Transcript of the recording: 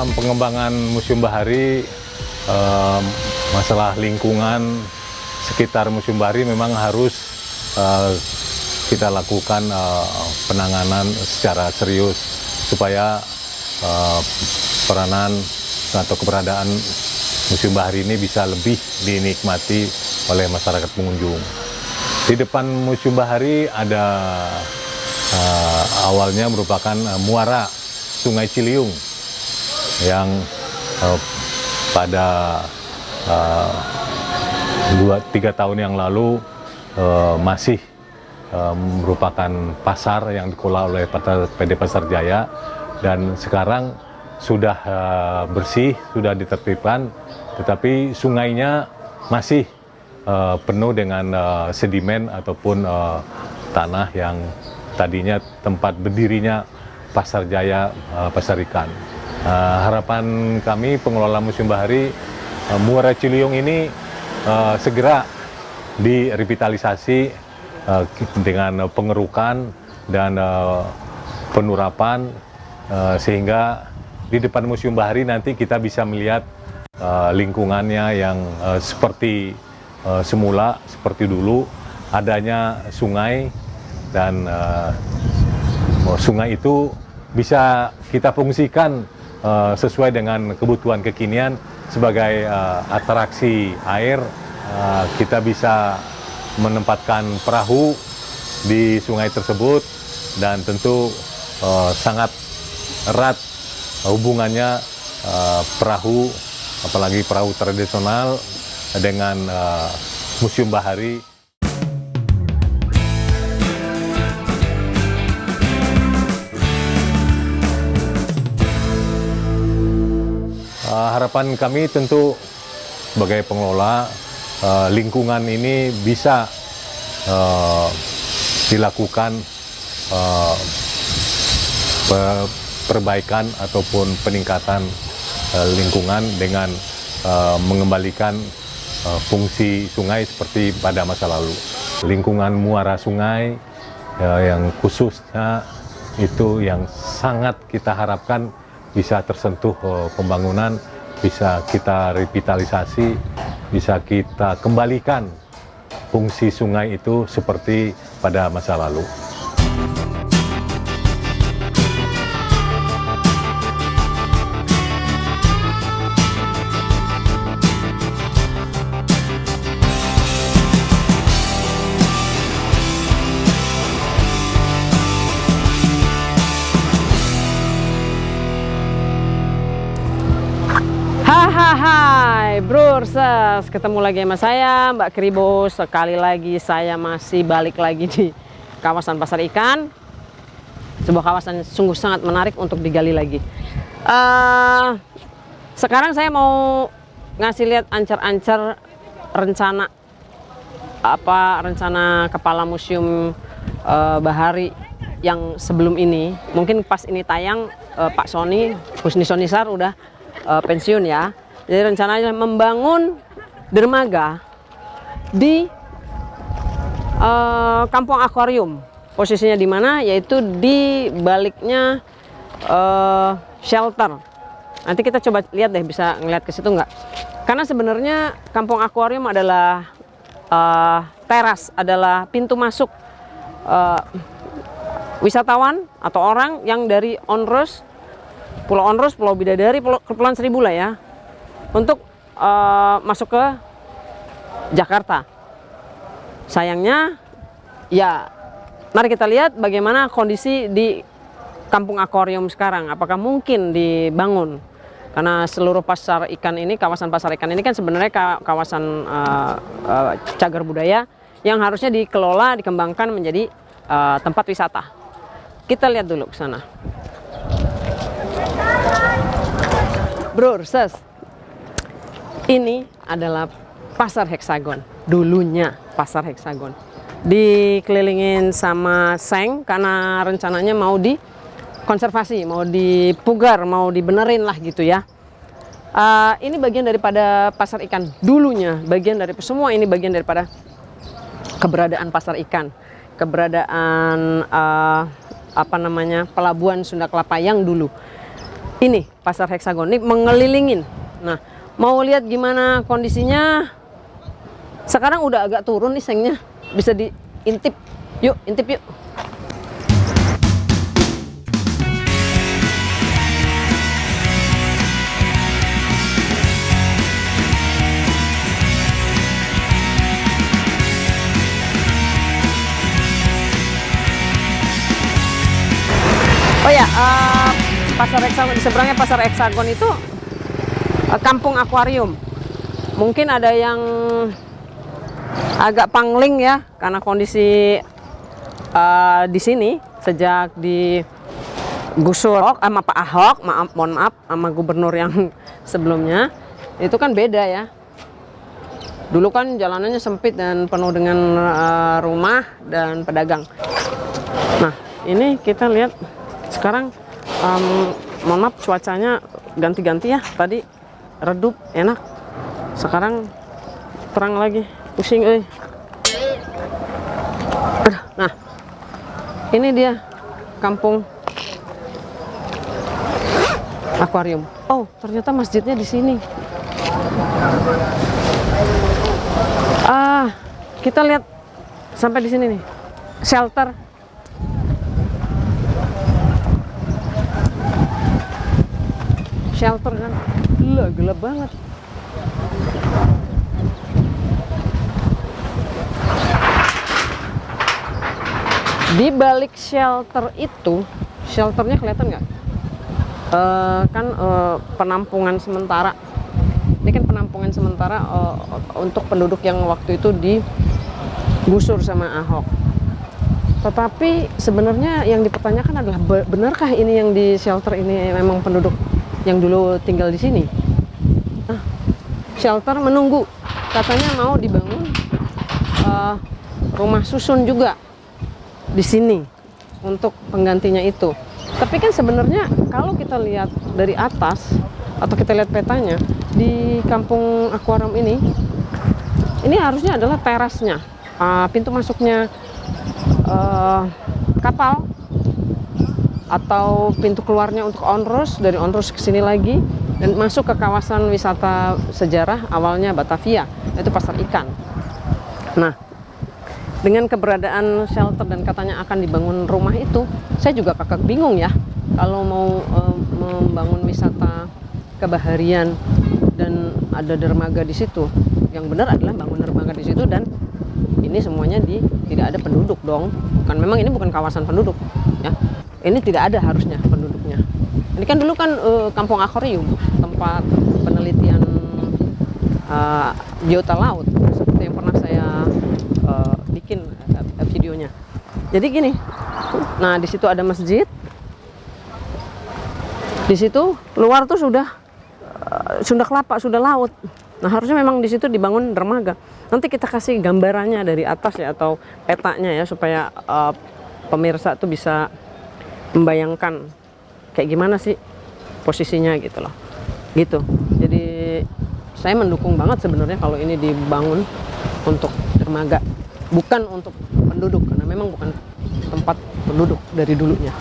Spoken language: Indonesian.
Dalam pengembangan Museum Bahari, masalah lingkungan sekitar Museum Bahari memang harus kita lakukan penanganan secara serius supaya peranan atau keberadaan Museum Bahari ini bisa lebih dinikmati oleh masyarakat pengunjung. Di depan Museum Bahari ada awalnya merupakan muara Sungai Ciliwung yang pada 2-3 tahun yang lalu masih merupakan pasar yang dikelola oleh PT Pasar Jaya, dan sekarang sudah bersih, sudah ditertibkan, tetapi sungainya masih penuh dengan sedimen ataupun tanah yang tadinya tempat berdirinya Pasar Jaya Pasar Ikan. Harapan kami pengelola Museum Bahari, muara Ciliwung ini segera direvitalisasi dengan pengerukan dan penurapan, sehingga di depan Museum Bahari nanti kita bisa melihat lingkungannya yang seperti semula, seperti dulu, adanya sungai, dan sungai itu bisa kita fungsikan sesuai dengan kebutuhan kekinian sebagai atraksi air. Kita bisa menempatkan perahu di sungai tersebut, dan tentu sangat erat hubungannya perahu, apalagi perahu tradisional, dengan Museum Bahari. Harapan kami tentu sebagai pengelola, lingkungan ini bisa dilakukan perbaikan ataupun peningkatan lingkungan dengan mengembalikan fungsi sungai seperti pada masa lalu. Lingkungan muara sungai yang khususnya itu yang sangat kita harapkan bisa tersentuh pembangunan, bisa kita revitalisasi, bisa kita kembalikan fungsi sungai itu seperti pada masa lalu. Hai Brurses, ketemu lagi sama saya Mbak Kribo. Sekali lagi saya masih balik lagi di kawasan Pasar Ikan, sebuah kawasan sungguh sangat menarik untuk digali lagi. Sekarang saya mau ngasih lihat ancar-ancar rencana Kepala Museum Bahari yang sebelum ini. Mungkin pas ini tayang Pak Sony, Husni Sonisar udah pensiun ya. Jadi rencananya membangun dermaga di Kampung Akuarium. Posisinya di mana? Yaitu di baliknya shelter. Nanti kita coba lihat deh, bisa ngeliat ke situ nggak? Karena sebenarnya Kampung Akuarium adalah teras, adalah pintu masuk wisatawan atau orang yang dari Onrus, Pulau Onrus, Pulau Bidadari, Kepulauan Seribu lah ya, untuk masuk ke Jakarta. Sayangnya ya, mari kita lihat bagaimana kondisi di Kampung Akuarium sekarang. Apakah mungkin dibangun? Karena seluruh pasar ikan ini, kawasan pasar ikan ini kan sebenarnya kawasan cagar budaya yang harusnya dikelola, dikembangkan menjadi tempat wisata. Kita lihat dulu ke sana. Brurses, ini adalah Pasar Heksagon, dulunya Pasar Heksagon. Dikelilingin sama seng karena rencananya mau dikonservasi, mau dipugar, mau dibenerin lah gitu ya. Ini bagian daripada pasar ikan dulunya, bagian dari semua ini bagian daripada keberadaan pasar ikan, keberadaan pelabuhan Sunda Kelapa yang dulu. Ini pasar Heksagon, ini mengelilingin. Nah, mau lihat gimana kondisinya? Sekarang udah agak turun nih sengnya, bisa diintip. Yuk, intip yuk. Oh ya, pasar Heksagon, di seberangnya pasar Heksagon itu kampung akuarium. Mungkin ada yang agak pangling ya, karena kondisi di sini sejak digusur sama Pak Ahok, mohon maaf, sama gubernur yang sebelumnya, itu kan beda ya. Dulu kan jalanannya sempit dan penuh dengan rumah dan pedagang. Nah, ini kita lihat sekarang, mohon maaf, cuacanya ganti-ganti ya. Tadi redup, enak. Sekarang terang lagi, pusing. Nah, ini dia kampung akuarium. Oh, ternyata masjidnya di sini. Kita lihat sampai di sini nih, shelter. Shelter kan, gelap banget. Di balik shelter itu, shelternya kelihatan nggak? Penampungan sementara. Ini kan penampungan sementara untuk penduduk yang waktu itu digusur sama Ahok. Tetapi sebenarnya yang dipertanyakan adalah benarkah ini yang di shelter ini memang penduduk yang dulu tinggal di sini? Nah, shelter menunggu, katanya mau dibangun rumah susun juga di sini untuk penggantinya itu. Tapi kan sebenarnya kalau kita lihat dari atas atau kita lihat petanya di kampung akuarium ini harusnya adalah terasnya, pintu masuknya kapal, atau pintu keluarnya untuk Onrus, dari Onrus ke sini lagi dan masuk ke kawasan wisata sejarah awalnya Batavia, yaitu pasar ikan. Nah, dengan keberadaan shelter dan katanya akan dibangun rumah itu, saya juga kakak bingung ya kalau mau membangun wisata kebaharian dan ada dermaga di situ. Yang benar adalah bangun dermaga di situ dan ini semuanya tidak ada penduduk dong. Kan memang ini bukan kawasan penduduk ya. Ini tidak ada harusnya penduduknya. Ini kan dulu kan kampung akuarium, tempat penelitian biota laut seperti yang pernah saya bikin videonya. Jadi gini, nah di situ ada masjid, di situ luar tuh sudah Sunda Kelapa, sudah laut. Nah harusnya memang di situ dibangun dermaga. Nanti kita kasih gambarannya dari atas ya, atau petanya ya, supaya pemirsa tuh bisa membayangkan kayak gimana sih posisinya gitu loh. Gitu. Jadi saya mendukung banget sebenarnya kalau ini dibangun untuk dermaga, bukan untuk penduduk, karena memang bukan tempat penduduk dari dulunya.